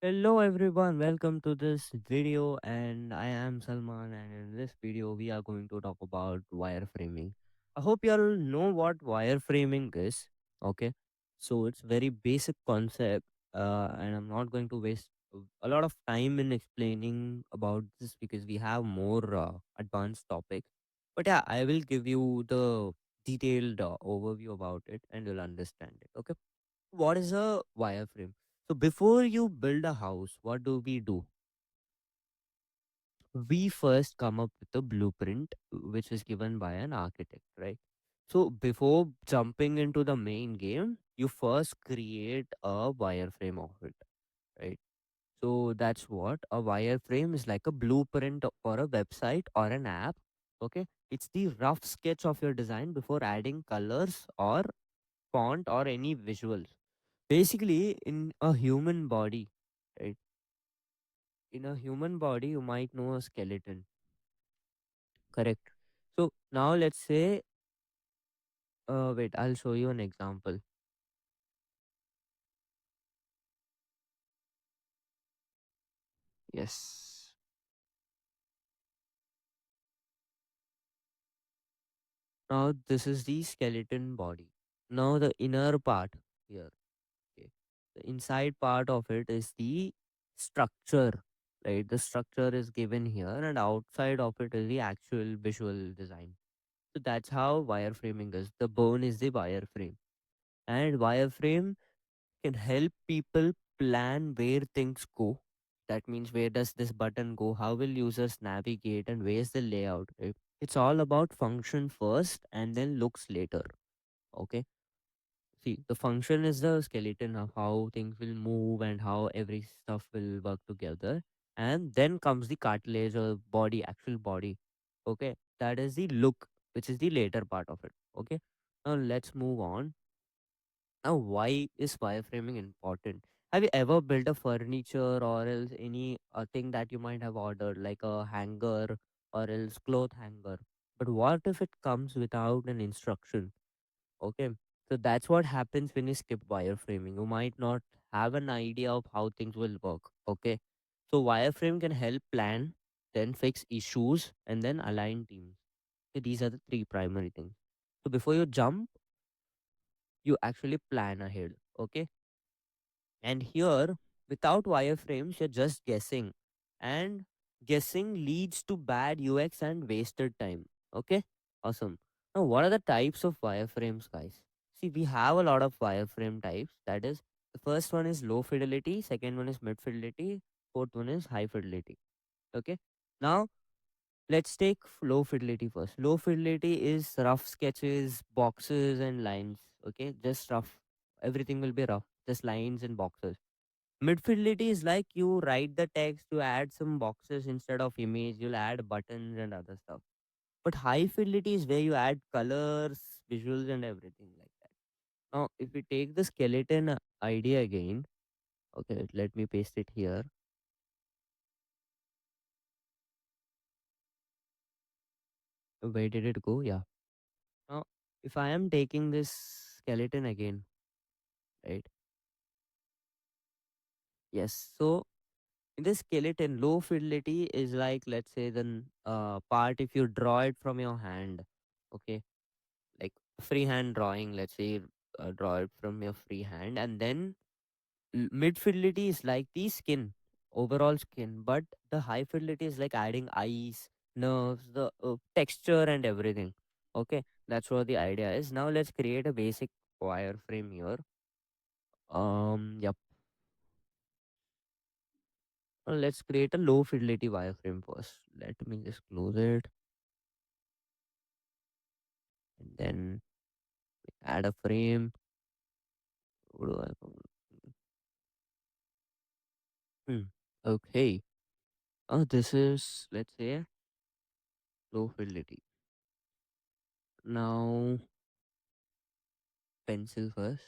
Hello everyone, welcome to this video and I am Salman and in this video we are going to talk about wireframing. I hope you all know what wireframing is. Okay. So it's very basic concept and I'm not going to waste a lot of time in explaining about this because we have more advanced topics. But yeah, I will give you the detailed overview about it and you'll understand it. Okay. What is a wireframe? So before you build a house, what do? We first come up with a blueprint which is given by an architect, right? So before jumping into the main game, you first create a wireframe of it, right? So that's what a wireframe is, like a blueprint for a website or an app. Okay. It's the rough sketch of your design before adding colors or font or any visuals. Basically, in a human body, right? In a human body, you might know a skeleton, correct? So now let's say, wait, I'll show you an example. Yes. Now this is the skeleton body. Now the inner part here, okay? The inside part of it is the structure, right? The structure is given here, and outside of it is the actual visual design. So that's how wireframing is. The bone is the wireframe, and wireframe can help people plan where things go. That means where does this button go? How will users navigate and where's the layout? Right? It's all about function first and then looks later. Okay. See, the function is the skeleton of how things will move and how every stuff will work together. And then comes the cartilage or body, actual body. Okay. That is the look, which is the later part of it. Okay. Now let's move on. Now, why is wireframing important? Have you ever built a furniture or else any thing that you might have ordered, like a hanger or else cloth hanger? But what if it comes without an instruction? Okay, so that's what happens when you skip wireframing. You might not have an idea of how things will work. Okay, so wireframe can help plan, then fix issues, and then align teams. Okay, these are the three primary things. So before you jump, you actually plan ahead. Okay. And here, without wireframes, you're just guessing. And guessing leads to bad UX and wasted time. Okay? Awesome. Now, what are the types of wireframes, guys? See, we have a lot of wireframe types. That is, the first one is low fidelity, second one is mid fidelity, fourth one is high fidelity. Okay? Now, let's take low fidelity first. Low fidelity is rough sketches, boxes, and lines. Okay? Just rough. Everything will be rough. Just lines and boxes. Mid-fidelity is like you write the text, you add some boxes instead of image, you'll add buttons and other stuff. But high fidelity is where you add colors, visuals, and everything like that. Now, if we take the skeleton idea again, okay, let me paste it here. Where did it go? Yeah. Now, if I am taking this skeleton again, right? Yes. So, in this skeleton, low fidelity is like, let's say, the part if you draw it from your hand. Okay, like freehand drawing, let's say, draw it from your free hand, and then mid fidelity is like the skin, overall skin, but the high fidelity is like adding eyes, nerves, the texture and everything. Okay, that's what the idea is. Now let's create a basic wireframe here. Yep. Let's create a low fidelity wireframe first. Let me just close it and then add a frame. What do hmm. Okay. This is, let's say, low fidelity. Now, pencil first.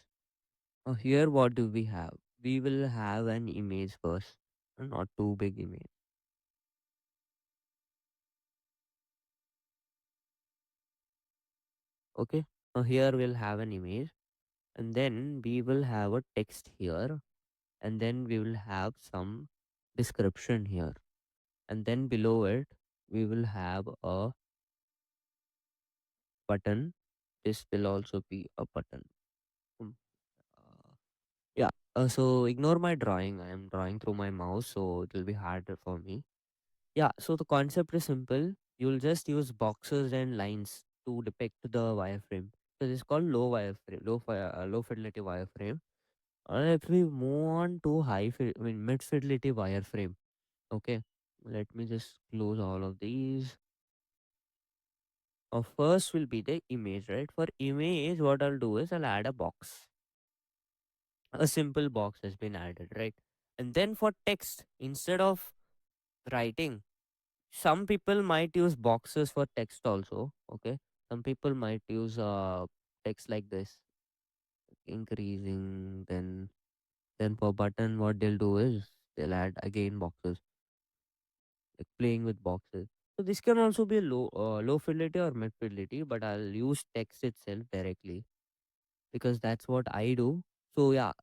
Here, what do we have? We will have an image first, not too big image. Okay. Here we'll have an image, and then we will have a text here. and then we will have some description here, and then below it we will have a button. This will also be a button. Mm, yeah. So ignore my drawing. I am drawing through my mouse, so it will be harder for me. Yeah. So the concept is simple. You'll just use boxes and lines to depict the wireframe. So this is called low wireframe, low fidelity wireframe. If we move on to I mean mid fidelity wireframe. Okay. Let me just close all of these. First will be the image, right? For image, what I'll do is I'll add a box. A simple box has been added, right? And then for text, instead of writing, some people might use boxes for text also. Okay. Some people might use text like this, increasing. Then for button, what they'll do is they'll add again boxes, like playing with boxes. So this can also be low fidelity or mid fidelity, but I'll use text itself directly because that's what I do. So yeah,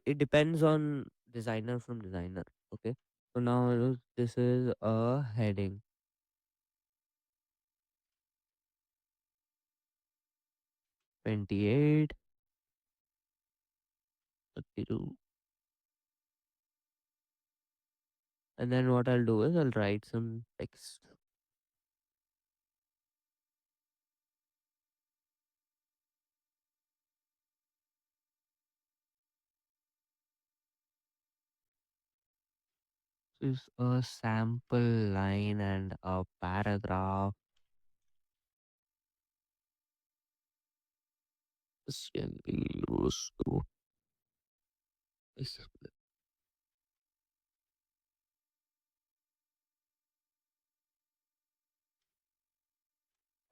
it depends on designer from designer. Okay. So now this is a heading 28, 32, and then what I'll do is I'll write some text. This is a sample line and a paragraph. This can be used to this-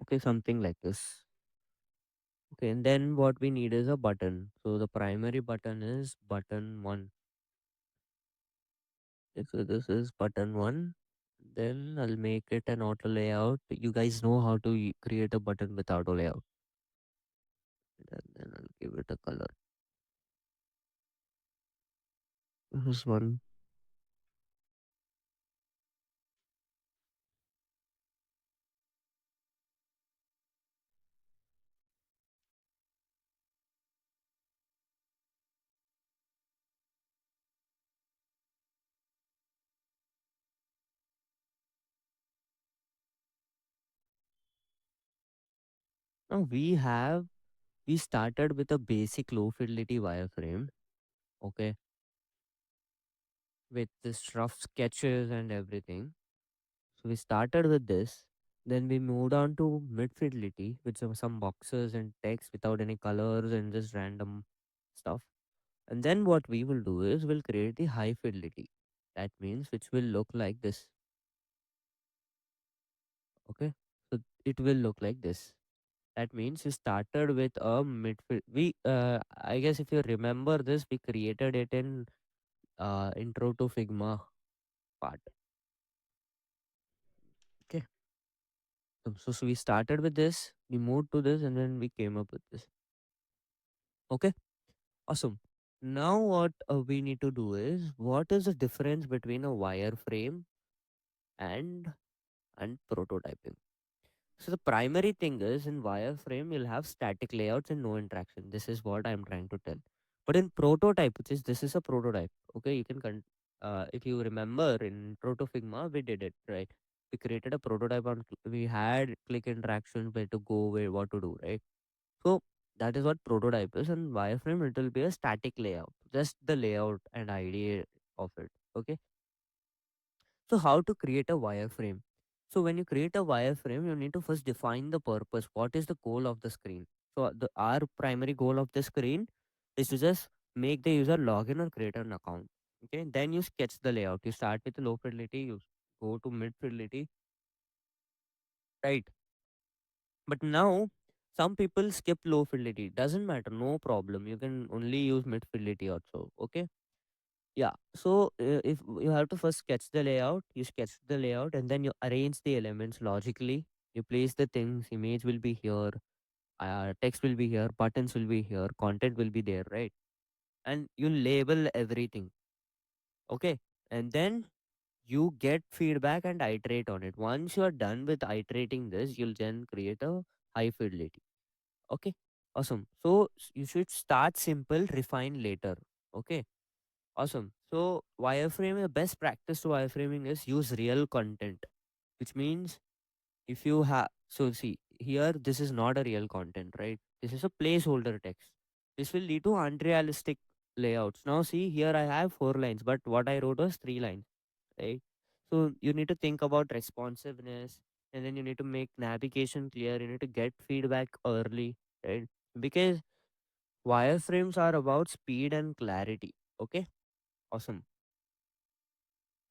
okay, something like this. Okay, and then what we need is a button. So the primary button is button one. Okay, so this is button one. Then I'll make it an auto layout. You guys know how to create a button with auto layout. And then I'll give it a color. This one. Now we started with a basic low fidelity wireframe. Okay, with this rough sketches and everything. So we started with this. Then we moved on to mid fidelity with some boxes and text without any colors and just random stuff. And then what we will do is we'll create the high fidelity. That means which will look like this. Okay. So it will look like this. That means we started with a we I guess if you remember this, we created it in intro to Figma part. Okay. So we started with this, we moved to this, and then we came up with this. Okay. Awesome. Now what we need to do is what is the difference between a wireframe and prototyping? So the primary thing is in wireframe you'll have static layouts and no interaction. This is what I'm trying to tell. But in prototype, which is this is a prototype. Okay, you can if you remember in Proto Figma we did it right. We created a prototype on we had click interaction where to go, where what to do, right? So that is what prototype is, and wireframe it will be a static layout, just the layout and idea of it. Okay. So how to create a wireframe? So when you create a wireframe, you need to first define the purpose. What is the goal of the screen? So our primary goal of the screen is to just make the user log in or create an account. Okay. Then you sketch the layout. You start with low fidelity, you go to mid fidelity, right? But now some people skip low fidelity. Doesn't matter, no problem. You can only use mid fidelity also. Okay. Yeah. So if you have to first sketch the layout, you sketch the layout and then you arrange the elements logically. You place the things, image will be here, text will be here, buttons will be here, content will be there, right? and you label everything. Okay. And then you get feedback and iterate on it. Once you are done with iterating this, you'll then create a high fidelity. Okay. Awesome. So you should start simple, refine later. Okay. Awesome. So wireframe, the best practice to wireframing is use real content, which means if you have, so see here, this is not a real content, right? This is a placeholder text. This will lead to unrealistic layouts. Now see here, I have 4 lines, but what I wrote was 3 lines, right? So you need to think about responsiveness, and then you need to make navigation clear. You need to get feedback early, right? Because wireframes are about speed and clarity. Okay. Awesome.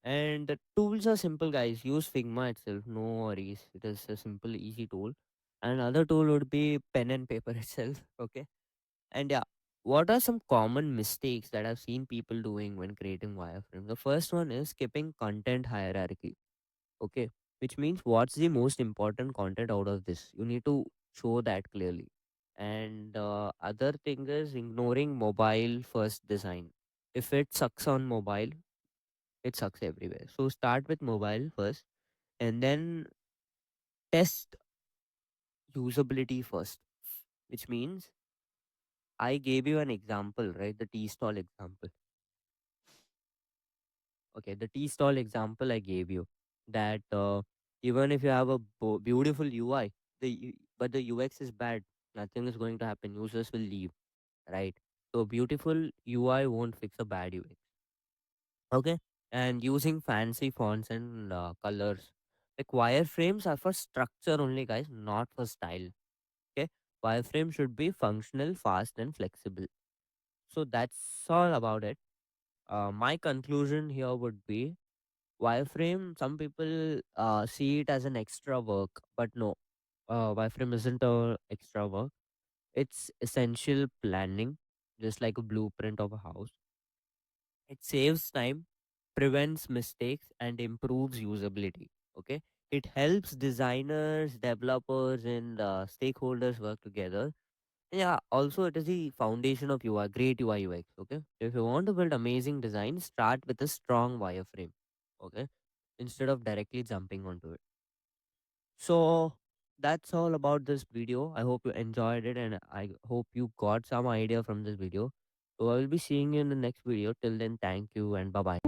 And the tools are simple, guys. Use Figma itself. No worries. It is a simple, easy tool. Another tool would be pen and paper itself. Okay. And yeah, what are some common mistakes that I've seen people doing when creating wireframe? The first one is skipping content hierarchy. Okay. Which means what's the most important content out of this? You need to show that clearly. And other thing is ignoring mobile first design. If it sucks on mobile, it sucks everywhere. So start with mobile first and then test usability first, which means I gave you an example, right? The tea stall example. Okay, the tea stall example I gave you, that even if you have a beautiful UI, but the UX is bad, nothing is going to happen. Users will leave, right? So beautiful UI won't fix a bad UX. Okay, and using fancy fonts and colors. Like wireframes are for structure only, guys, not for style. Okay, wireframe should be functional, fast, and flexible. So that's all about it. My conclusion here would be wireframe. Some people see it as an extra work, but no, wireframe isn't a extra work. It's essential planning, just like a blueprint of a house. It saves time, prevents mistakes, and improves usability. Okay, it helps designers, developers, and stakeholders work together. Yeah, also it is the foundation of UI, great UI UX. Okay, if you want to build amazing design, start with a strong wireframe. Okay, instead of directly jumping onto it. So that's all about this video. I hope you enjoyed it and I hope you got some idea from this video. So I will be seeing you in the next video. Till then, thank you and bye bye.